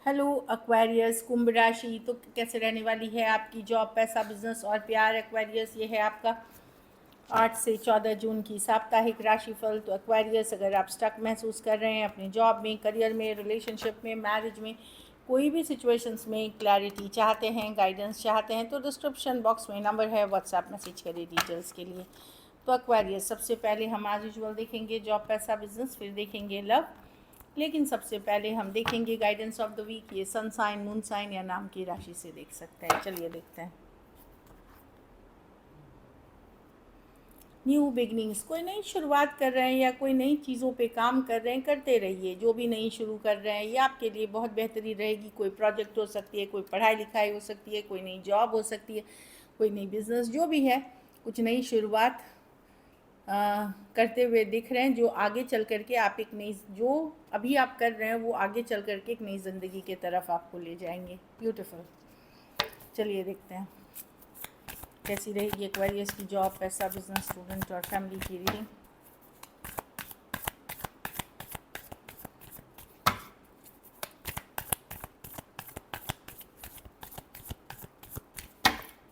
Hello Aquarius कुंभ राशि। तो कैसे रहने वाली है आपकी जॉब, पैसा, बिजनेस और प्यार। एक्वेरियस ये है आपका 8 से 14 जून की साप्ताहिक राशिफल। तो एक्वेरियस, अगर आप स्टक महसूस कर रहे हैं अपने जॉब में, करियर में, रिलेशनशिप में, मैरिज में, कोई भी सिचुएशंस में क्लैरिटी चाहते हैं, गाइडेंस चाहते हैं, तो डिस्क्रिप्शन बॉक्स में नंबर है, व्हाट्सएप मैसेज करिए डिटेल्स के लिए। तो एक्वेरियस, सबसे पहले हम आज यूजुअल देखेंगे जॉब, पैसा, बिजनेस, फिर देखेंगे लव। लेकिन सबसे पहले हम देखेंगे गाइडेंस ऑफ द वीक। ये सन साइन, मून साइन या नाम की राशि से देख सकते हैं। चलिए देखते हैं। न्यू बिगनिंग्स, कोई नई शुरुआत कर रहे हैं या कोई नई चीज़ों पे काम कर रहे हैं, करते रहिए। जो भी नई शुरू कर रहे हैं ये आपके लिए बहुत बेहतरी रहेगी। कोई प्रोजेक्ट हो सकती है, कोई पढ़ाई लिखाई हो सकती है, कोई नई जॉब हो सकती है, कोई नई बिजनेस, जो भी है कुछ नई शुरुआत करते हुए दिख रहे हैं, जो आगे चल कर के आप एक नई, जो अभी आप कर रहे हैं वो आगे चल कर के एक नई ज़िंदगी की तरफ आपको ले जाएंगे। ब्यूटीफुल। चलिए देखते हैं कैसी रहेगी एक्वेरियस की जॉब, पैसा, बिजनेस, स्टूडेंट और फैमिली की रीडिंग।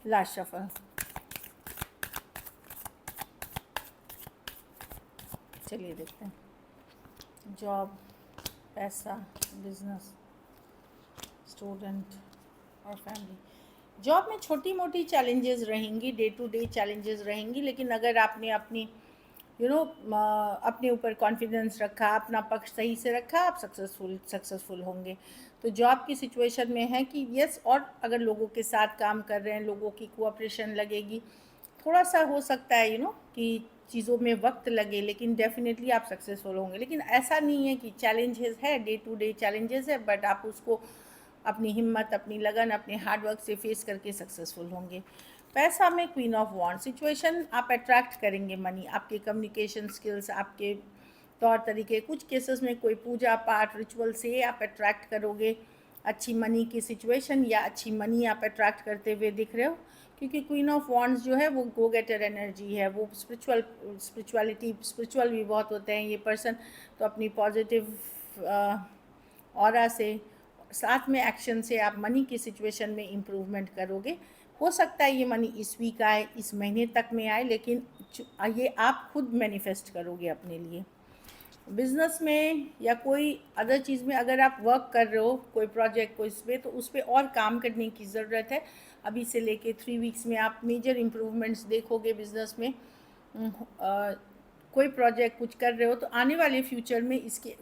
Last shuffle. चलिए देखते हैं जॉब, पैसा, बिजनेस, स्टूडेंट और फैमिली। जॉब में छोटी मोटी चैलेंजेस रहेंगी, डे टू डे चैलेंजेस रहेंगी, लेकिन अगर आपने अपनी अपने ऊपर कॉन्फिडेंस रखा, अपना पक्ष सही से रखा, आप सक्सेसफुल होंगे। तो जॉब की सिचुएशन में है कि यस, और अगर लोगों के साथ काम कर रहे हैं, लोगों की कोऑपरेशन लगेगी, थोड़ा सा हो सकता है कि चीज़ों में वक्त लगे, लेकिन डेफिनेटली आप सक्सेसफुल होंगे। लेकिन ऐसा नहीं है कि चैलेंजेस है, डे टू डे चैलेंजेस है, बट आप उसको अपनी हिम्मत, अपनी लगन, अपने हार्डवर्क से फेस करके सक्सेसफुल होंगे। पैसा में क्वीन ऑफ वॉन्ड सिचुएशन, आप अट्रैक्ट करेंगे मनी। आपके कम्युनिकेशन स्किल्स, आपके तौर तरीके, कुछ केसेस में कोई पूजा पाठ रिचुअल से आप अट्रैक्ट करोगे अच्छी मनी की सिचुएशन, या अच्छी मनी आप अट्रैक्ट करते हुए दिख रहे हो। क्योंकि क्वीन ऑफ वॉन्ड्स जो है वो गो गेटर एनर्जी है, वो स्पिरिचुअल भी बहुत होते हैं ये पर्सन। तो अपनी पॉजिटिव ऑरा से, साथ में एक्शन से आप मनी की सिचुएशन में इम्प्रूवमेंट करोगे। हो सकता है ये मनी इस वीक आए, इस महीने तक में आए, लेकिन ये आप खुद मैनिफेस्ट करोगे अपने लिए। बिजनेस में या कोई अदर चीज़ में अगर आप वर्क कर रहे हो, कोई प्रोजेक्ट को इस पर, तो उस पर और काम करने की ज़रूरत है। अभी से लेके 3 वीक्स में आप मेजर इम्प्रूवमेंट्स देखोगे बिजनेस में। कोई प्रोजेक्ट कुछ कर रहे हो तो आने वाले फ्यूचर में इसकी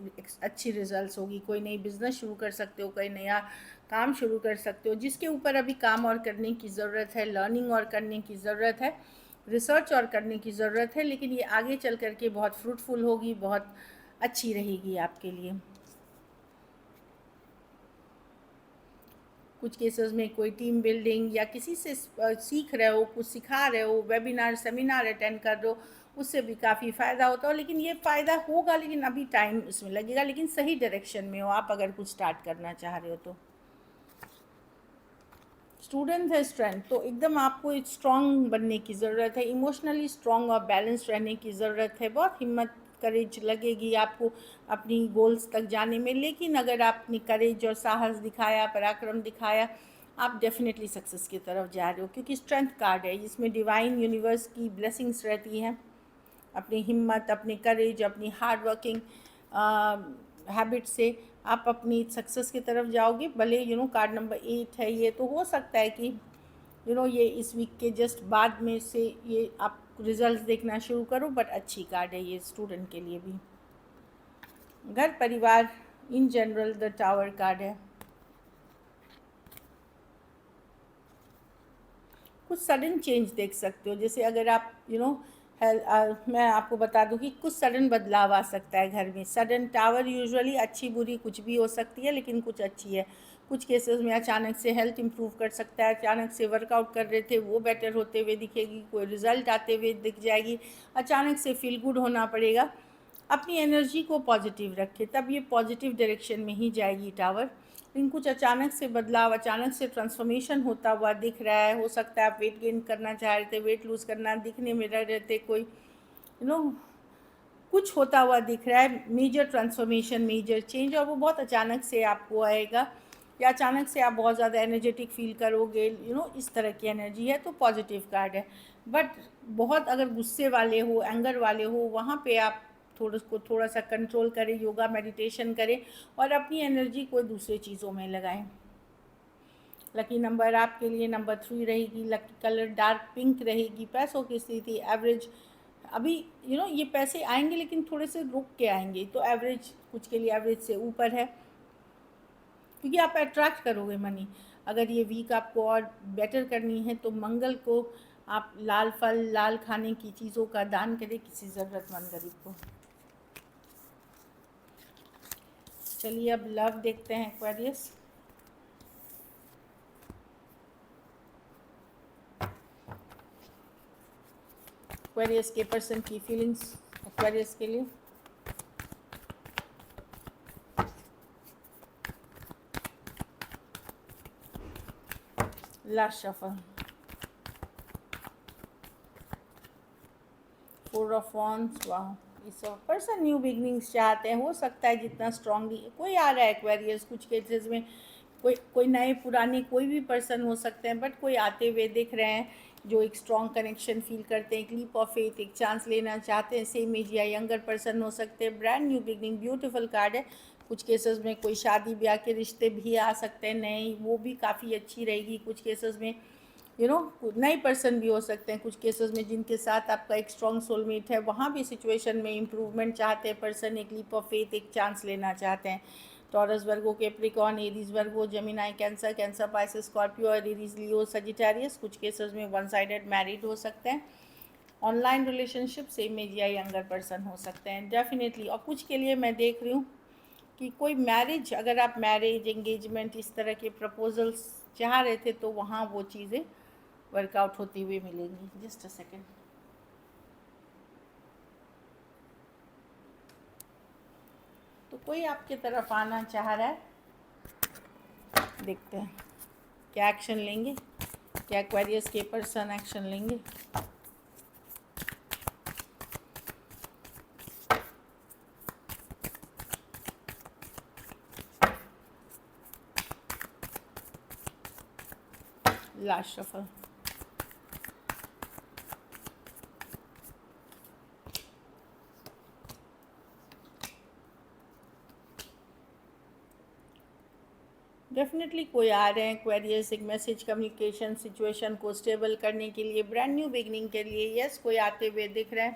अच्छी रिजल्ट्स होगी। कोई नई बिजनेस शुरू कर सकते हो, कोई नया काम शुरू कर सकते हो, जिसके ऊपर अभी काम और करने की ज़रूरत है, लर्निंग और करने की ज़रूरत है, रिसर्च और करने की ज़रूरत है, लेकिन ये आगे चल कर के बहुत फ्रूटफुल होगी, बहुत अच्छी रहेगी आपके लिए। कुछ केसेस में कोई टीम बिल्डिंग या किसी से सीख रहे हो, कुछ सिखा रहे हो, वेबिनार सेमिनार अटेंड कर रहे हो, उससे भी काफ़ी फ़ायदा होता हो। लेकिन ये फ़ायदा होगा, लेकिन अभी टाइम इसमें लगेगा, लेकिन सही डायरेक्शन में हो आप अगर कुछ स्टार्ट करना चाह रहे हो तो। स्टूडेंट है स्ट्रेंथ, तो एकदम आपको स्ट्रांग बनने की ज़रूरत है, इमोशनली स्ट्रांग और बैलेंस रहने की ज़रूरत है। बहुत हिम्मत, करेज लगेगी आपको अपनी गोल्स तक जाने में, लेकिन अगर आपने करेज और साहस दिखाया, पराक्रम दिखाया, आप डेफिनेटली सक्सेस की तरफ जा रहे हो। क्योंकि स्ट्रेंथ कार्ड है, इसमें डिवाइन यूनिवर्स की ब्लेसिंग्स रहती हैं। अपनी हिम्मत, अपनी करेज, अपनी हार्ड वर्किंग हैबिट से आप अपनी सक्सेस की तरफ जाओगे। भले कार्ड नंबर 8 है ये, तो हो सकता है कि ये इस वीक के जस्ट बाद में से ये आप रिजल्ट्स देखना शुरू करो, बट अच्छी कार्ड है ये स्टूडेंट के लिए भी। घर परिवार in general the tower card है। कुछ सडन चेंज देख सकते हो, जैसे अगर आप मैं आपको बता दूं कि कुछ सडन बदलाव आ सकता है घर में। सडन टावर यूजुअली अच्छी बुरी कुछ भी हो सकती है, लेकिन कुछ अच्छी है। कुछ केसेस में अचानक से हेल्थ इंप्रूव कर सकता है, अचानक से वर्कआउट कर रहे थे वो बेटर होते हुए दिखेगी, कोई रिजल्ट आते हुए दिख जाएगी, अचानक से फील गुड होना पड़ेगा। अपनी एनर्जी को पॉजिटिव रखें, तब ये पॉजिटिव डायरेक्शन में ही जाएगी टावर। लेकिन कुछ अचानक से बदलाव, अचानक से ट्रांसफॉर्मेशन होता हुआ दिख रहा है। हो सकता है आप वेट गेन करना चाह रहे थे, वेट लूज़ करना, दिखने में रह रहे थे, कोई कुछ होता हुआ दिख रहा है, मेजर ट्रांसफॉर्मेशन, मेजर चेंज, और वो बहुत अचानक से आपको आएगा। या अचानक से आप बहुत ज़्यादा एनर्जेटिक फील करोगे, इस तरह की एनर्जी है तो पॉजिटिव कार्ड है। बट बहुत अगर गुस्से वाले हो, एंगर वाले हो, वहाँ पे आप थोड़ा सा कंट्रोल करें, योगा मेडिटेशन करें और अपनी एनर्जी कोई दूसरे चीज़ों में लगाएं। लकी नंबर आपके लिए नंबर 3 रहेगी। लकी कलर डार्क पिंक रहेगी। पैसों की स्थिति एवरेज। अभी ये पैसे आएंगे लेकिन थोड़े से रुक के आएंगे, तो एवरेज, कुछ के लिए एवरेज से ऊपर है, क्योंकि आप अट्रैक्ट करोगे मनी। अगर ये वीक आपको और बेटर करनी है तो मंगल को आप लाल फल, लाल खाने की चीज़ों का दान करें किसी ज़रूरतमंद गरीब को। चलिए अब लव देखते हैं एक्वेरियस। एक्वेरियस के पर्सन की फीलिंग्स एक्वेरियस के लिए। Last shuffle, 4 of wands. वाह, इस पर्सन न्यू बिगनिंग्स चाहते हैं। हो सकता है जितना स्ट्रांगली कोई आ रहा है एक्वेरियस, कुछ केसेस में कोई नए पुराने कोई भी पर्सन हो सकते हैं, बट कोई आते हुए दिख रहे हैं जो एक स्ट्रॉन्ग कनेक्शन फील करते हैं, एक लीप ऑफ फेथ, एक चांस लेना चाहते हैं। सेम एज या यंगर पर्सन हो सकते हैं। Brand new beginning, beautiful card है। कुछ केसेस में कोई शादी ब्याह के रिश्ते भी आ सकते हैं नए, वो भी काफ़ी अच्छी रहेगी। कुछ केसेस में नए पर्सन भी हो सकते हैं। कुछ केसेस में जिनके साथ आपका एक स्ट्रॉन्ग सोलमेट है, वहाँ भी सिचुएशन में इम्प्रूवमेंट चाहते हैं पर्सन, एक लीप ऑफ फेथ, एक चांस लेना चाहते हैं। Taurus, Virgo, Capricorn, Aries, Virgo, Gemini, Cancer, Cancer, Pisces, Scorpio और एरीज, लियो, सजिटेरियस। कुछ केसेस में वन साइडेड मैरिड हो सकते हैं। ऑनलाइन रिलेशनशिप, सेम एज या यंगर पर्सन हो सकते हैं डेफिनेटली। और कुछ के लिए मैं देख रही हूँ कि कोई मैरिज, अगर आप मैरिज, एंगेजमेंट, इस तरह के प्रपोजल्स चाह रहे थे तो वहाँ वो चीज़ें वर्कआउट होती हुई मिलेंगी। Just a second. तो कोई आपके तरफ आना चाह रहा है, देखते हैं क्या एक्शन लेंगे, क्या एक्वेरियस के पर्सन एक्शन लेंगे। लास्ट शफल, डेफिनेटली कोई आ रहे हैं एक्वेरियस एक मैसेज, कम्युनिकेशन, सिचुएशन को स्टेबल करने के लिए, ब्रांड न्यू बिगनिंग के लिए। यस, कोई आते हुए दिख रहे हैं।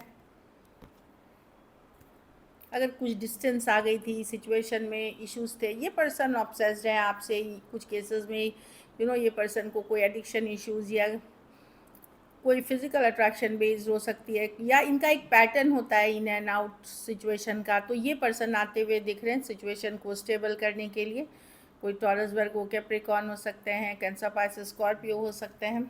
अगर कुछ डिस्टेंस आ गई थी सिचुएशन में, इश्यूज थे, ये पर्सन ऑब्सेस्ड है आपसे। कुछ केसेस में ये पर्सन को कोई एडिक्शन इश्यूज या कोई फिजिकल अट्रैक्शन बेस्ड हो सकती है, या इनका एक पैटर्न होता है इन एंड आउट सिचुएशन का। तो ये पर्सन आते हुए दिख रहे हैं सिचुएशन को स्टेबल करने के लिए। कोई टॉरस, वर्गो, कैप्रिकॉर्न हो सकते हैं, कैंसर, पाइसेस, स्कॉर्पियो हो सकते हैं।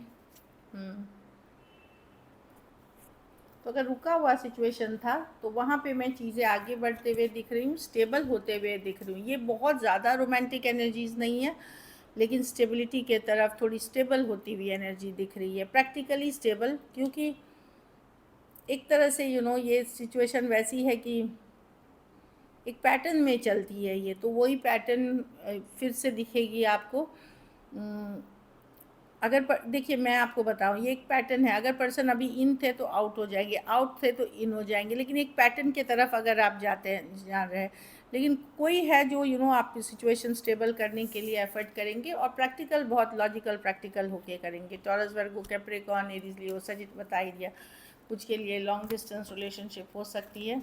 तो अगर रुका हुआ सिचुएशन था तो वहाँ पे मैं चीज़ें आगे बढ़ते हुए दिख रही हूँ, स्टेबल होते हुए दिख रही हूँ। ये बहुत ज़्यादा रोमांटिक एनर्जीज नहीं है, लेकिन स्टेबिलिटी के तरफ थोड़ी स्टेबल होती हुई एनर्जी दिख रही है, प्रैक्टिकली स्टेबल। क्योंकि एक तरह से ये सिचुएशन वैसी है कि एक पैटर्न में चलती है ये, तो वही पैटर्न फिर से दिखेगी आपको। अगर देखिए मैं आपको बताऊं, ये एक पैटर्न है। अगर पर्सन अभी इन थे तो आउट हो जाएंगे, आउट थे तो इन हो जाएंगे, लेकिन एक पैटर्न की तरफ अगर आप जा रहे हैं। लेकिन कोई है जो आपकी सिचुएशन स्टेबल करने के लिए एफर्ट करेंगे, और प्रैक्टिकल, बहुत लॉजिकल प्रैक्टिकल होके करेंगे। टॉरस, वर्गो, कैप्रिकॉर्न, एरीज, लियो, सजिट बता ही दिया। कुछ के लिए लॉन्ग डिस्टेंस रिलेशनशिप हो सकती है।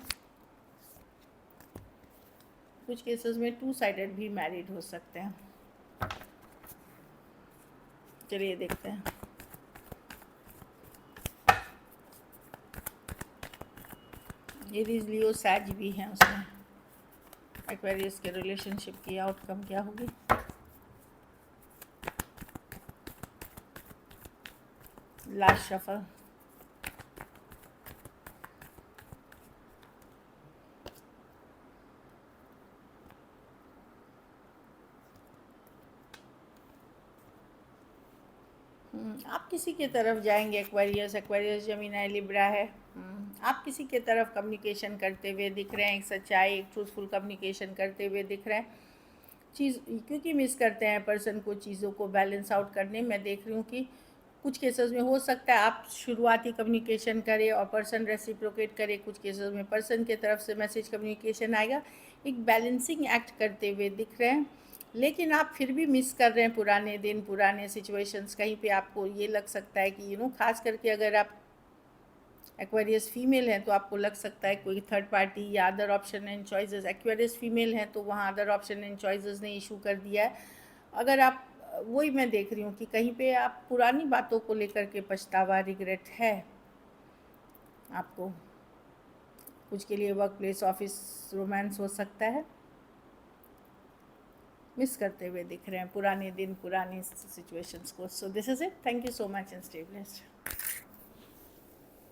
कुछ केसेस में 2 साइडेड भी मैरिड हो सकते हैं। चलिए देखते हैं। एरीज, लियो, सैज भी हैं उसमें। एक्वेरियस के रिलेशनशिप की आउटकम क्या होगी। लास्ट शफल, आप किसी के तरफ जाएंगे एक्वेरियस। एक्वेरियस जेमिनी, लिब्रा है। आप किसी के तरफ कम्युनिकेशन करते हुए दिख रहे हैं, एक सच्चाई, एक ट्रूथफुल कम्युनिकेशन करते हुए दिख रहे हैं। चीज़ क्योंकि मिस करते हैं पर्सन को चीज़ों को बैलेंस आउट करने। मैं देख रही हूँ कि कुछ केसेस में हो सकता है आप शुरुआती कम्युनिकेशन करें और पर्सन रेसिप्रोकेट करे, कुछ केसेस में पर्सन की तरफ से मैसेज कम्युनिकेशन आएगा। एक बैलेंसिंग एक्ट करते हुए दिख रहे हैं, लेकिन आप फिर भी मिस कर रहे हैं पुराने दिन, पुराने सिचुएशंस। कहीं पे आपको ये लग सकता है कि खास करके अगर आप एक्वेरियस फीमेल हैं तो आपको लग सकता है कोई थर्ड पार्टी या other option and choices. Aquarius female हैं तो वहाँ अदर ऑप्शन एंड चॉइसेस ने इशू कर दिया है। अगर आप वही मैं देख रही हूँ कि कहीं पे आप पुरानी बातों को लेकर के पछतावा, रिग्रेट है आपको। कुछ के लिए वर्क प्लेस, ऑफिस रोमांस हो सकता है, मिस करते हुए दिख रहे हैं पुराने दिन, पुरानी सिचुएशंस को। So this is it. Thank you so much and stay blessed.